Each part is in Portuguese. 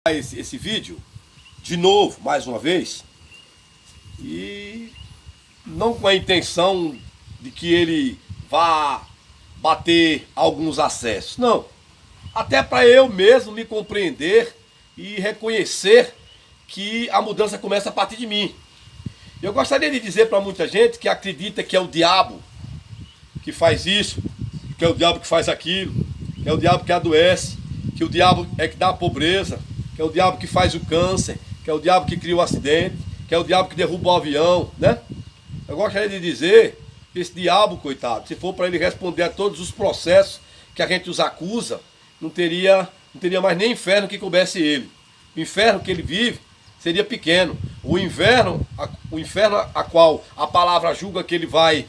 esse vídeo de novo, mais uma vez, e não com a intenção de que ele vá bater alguns acessos, não, até para eu mesmo me compreender e reconhecer que a mudança começa a partir de mim. Eu gostaria de dizer para muita gente que acredita que é o diabo que faz isso, que é o diabo que faz aquilo, que é o diabo que adoece, que o diabo é que dá a pobreza, que é o diabo que faz o câncer, que é o diabo que cria o acidente, que é o diabo que derruba o avião, né? Eu gostaria de dizer que esse diabo, coitado, se for para ele responder a todos os processos que a gente os acusa, não teria mais nem inferno que coubesse ele. O inferno que ele vive seria pequeno. O inferno a qual a palavra julga que ele vai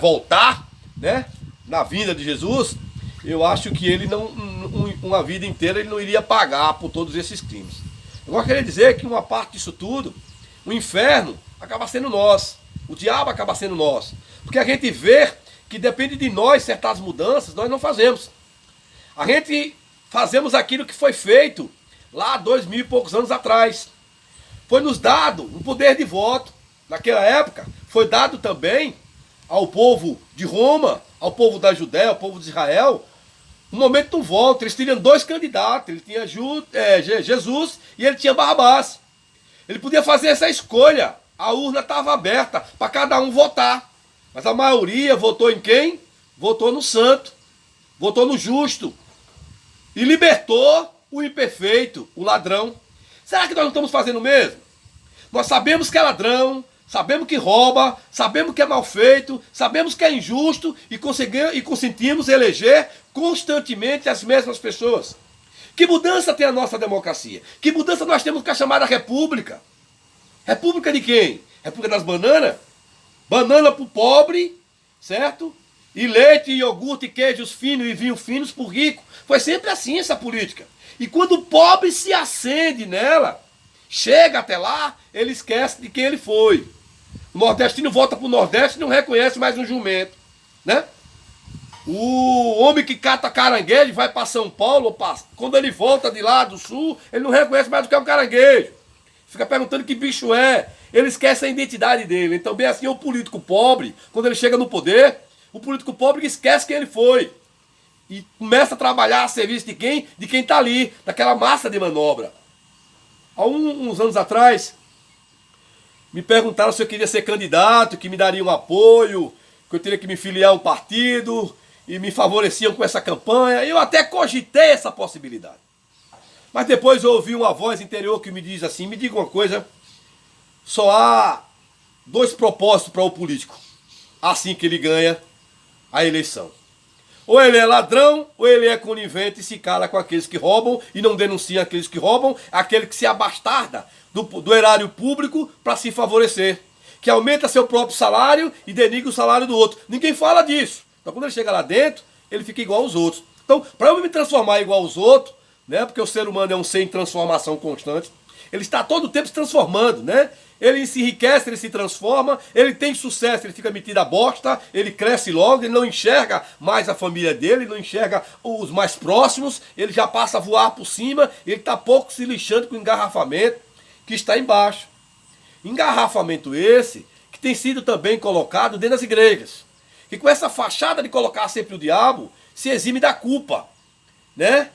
voltar, né? Na vinda de Jesus, eu acho que ele uma vida inteira ele não iria pagar por todos esses crimes. Eu gostaria de dizer que uma parte disso tudo, o inferno acaba sendo nós, o diabo acaba sendo nós, porque a gente vê que depende de nós certas mudanças, nós não fazemos. A gente fazemos aquilo que foi feito lá 2000 e poucos anos atrás. Foi nos dado um poder de voto. Naquela época foi dado também ao povo de Roma, ao povo da Judéia, ao povo de Israel, um momento do voto. Eles tinham dois candidatos, ele tinha Jesus e ele tinha Barrabás. Ele podia fazer essa escolha, a urna estava aberta para cada um votar. Mas a maioria votou em quem? Votou no santo, votou no justo. E libertou o imperfeito, o ladrão. Será que nós não estamos fazendo o mesmo? Nós sabemos que é ladrão, sabemos que rouba, sabemos que é mal feito, sabemos que é injusto e consentimos eleger constantemente as mesmas pessoas. Que mudança tem a nossa democracia? Que mudança nós temos com a chamada república? República de quem? República das bananas? Banana para o pobre, certo? E leite, e iogurte, e queijos finos e vinho finos para o rico. Foi sempre assim essa política. E quando o pobre se acende nela, chega até lá, ele esquece de quem ele foi. O nordestino volta para o Nordeste e não reconhece mais um jumento, né? O homem que cata caranguejo vai para São Paulo, quando ele volta de lá do sul, ele não reconhece mais o que é um caranguejo. Fica perguntando que bicho é. Ele esquece a identidade dele. Então, bem assim, é o político pobre, quando ele chega no poder, o político pobre esquece quem ele foi. E começa a trabalhar a serviço de quem? De quem está ali, daquela massa de manobra. Há uns anos atrás, me perguntaram se eu queria ser candidato, que me dariam apoio, que eu teria que me filiar a um partido, e me favoreciam com essa campanha. Eu até cogitei essa possibilidade. Mas depois eu ouvi uma voz interior que me diz assim, me diga uma coisa, só há dois propósitos para o político, assim que ele ganha a eleição. Ou ele é ladrão, ou ele é conivente e se cala com aqueles que roubam e não denuncia aqueles que roubam, aquele que se abastarda do erário público para se favorecer, que aumenta seu próprio salário e denigra o salário do outro. Ninguém fala disso. Então quando ele chega lá dentro, ele fica igual aos outros. Então, para eu me transformar igual aos outros, né, porque o ser humano é um ser em transformação constante, ele está todo o tempo se transformando, né? Ele se enriquece, ele se transforma, ele tem sucesso, ele fica metido a bosta, ele cresce logo, ele não enxerga mais a família dele, ele não enxerga os mais próximos, ele já passa a voar por cima, ele está pouco se lixando com o engarrafamento que está embaixo. Engarrafamento esse que tem sido também colocado dentro das igrejas, que com essa fachada de colocar sempre o diabo, se exime da culpa, né?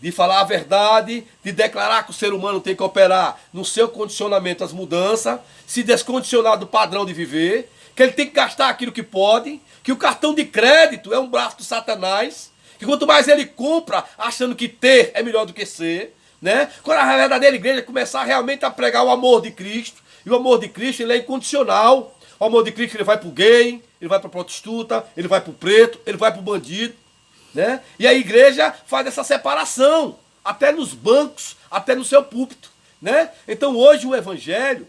De falar a verdade, de declarar que o ser humano tem que operar no seu condicionamento às mudanças, se descondicionar do padrão de viver, que ele tem que gastar aquilo que pode, que o cartão de crédito é um braço do Satanás, que quanto mais ele compra, achando que ter é melhor do que ser, né? Quando a verdadeira igreja começar realmente a pregar o amor de Cristo, e o amor de Cristo ele é incondicional, o amor de Cristo ele vai para o gay, ele vai para a prostituta, ele vai para o preto, ele vai para o bandido, né? E a igreja faz essa separação, até nos bancos, até no seu púlpito, né? Então hoje o evangelho,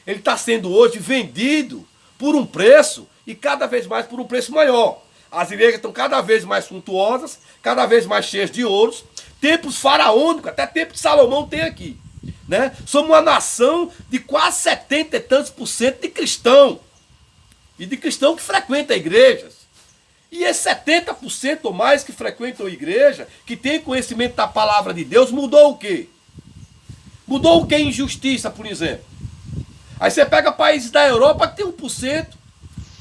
ele está sendo hoje vendido por um preço e cada vez mais por um preço maior. As igrejas estão cada vez mais suntuosas, cada vez mais cheias de ouros, templos faraônicos, até tempo de Salomão tem aqui, né? Somos uma nação de quase 70 e tantos por cento de cristão, e de cristão que frequenta igrejas. E esses 70% ou mais que frequentam a igreja, que tem conhecimento da palavra de Deus, mudou o quê? Mudou o que? Injustiça, por exemplo. Aí você pega países da Europa que tem 1%,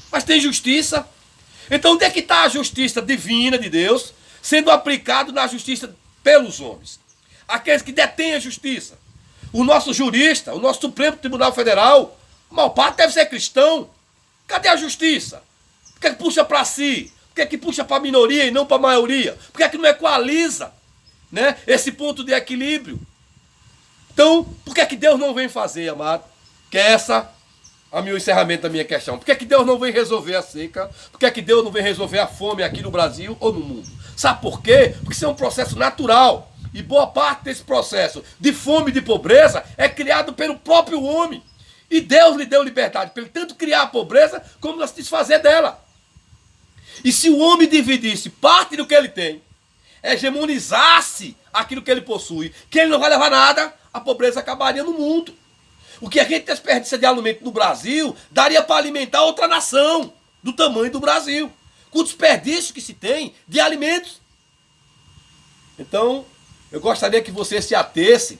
mas tem justiça. Então onde é que está a justiça divina de Deus sendo aplicado na justiça pelos homens? Aqueles que detêm a justiça. O nosso jurista, o nosso Supremo Tribunal Federal, a maior parte deve ser cristão. Cadê a justiça? Por que é que puxa para si? Por que é que puxa para a minoria e não para a maioria? Por que é que não equaliza, né, esse ponto de equilíbrio? Então, por que é que Deus não vem fazer, amado? Que é essa o meu encerramento da minha questão. Por que é que Deus não vem resolver a seca? Por que é que Deus não vem resolver a fome aqui no Brasil ou no mundo? Sabe por quê? Porque isso é um processo natural. E boa parte desse processo de fome e de pobreza é criado pelo próprio homem. E Deus lhe deu liberdade para ele tanto criar a pobreza como se desfazer dela. E se o homem dividisse parte do que ele tem, hegemonizasse aquilo que ele possui, que ele não vai levar nada, a pobreza acabaria no mundo. O que a gente desperdiça de alimento no Brasil daria para alimentar outra nação do tamanho do Brasil, com o desperdício que se tem de alimentos. Então, eu gostaria que você se atesse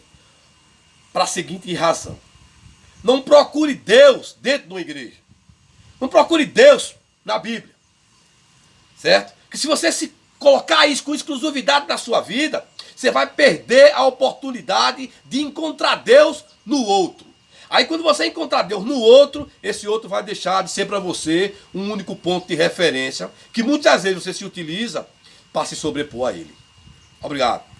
para a seguinte razão. Não procure Deus dentro de uma igreja. Não procure Deus na Bíblia. Certo? Que se você se colocar isso com exclusividade na sua vida, você vai perder a oportunidade de encontrar Deus no outro. Aí quando você encontrar Deus no outro, esse outro vai deixar de ser para você um único ponto de referência, que muitas vezes você se utiliza para se sobrepor a ele. Obrigado.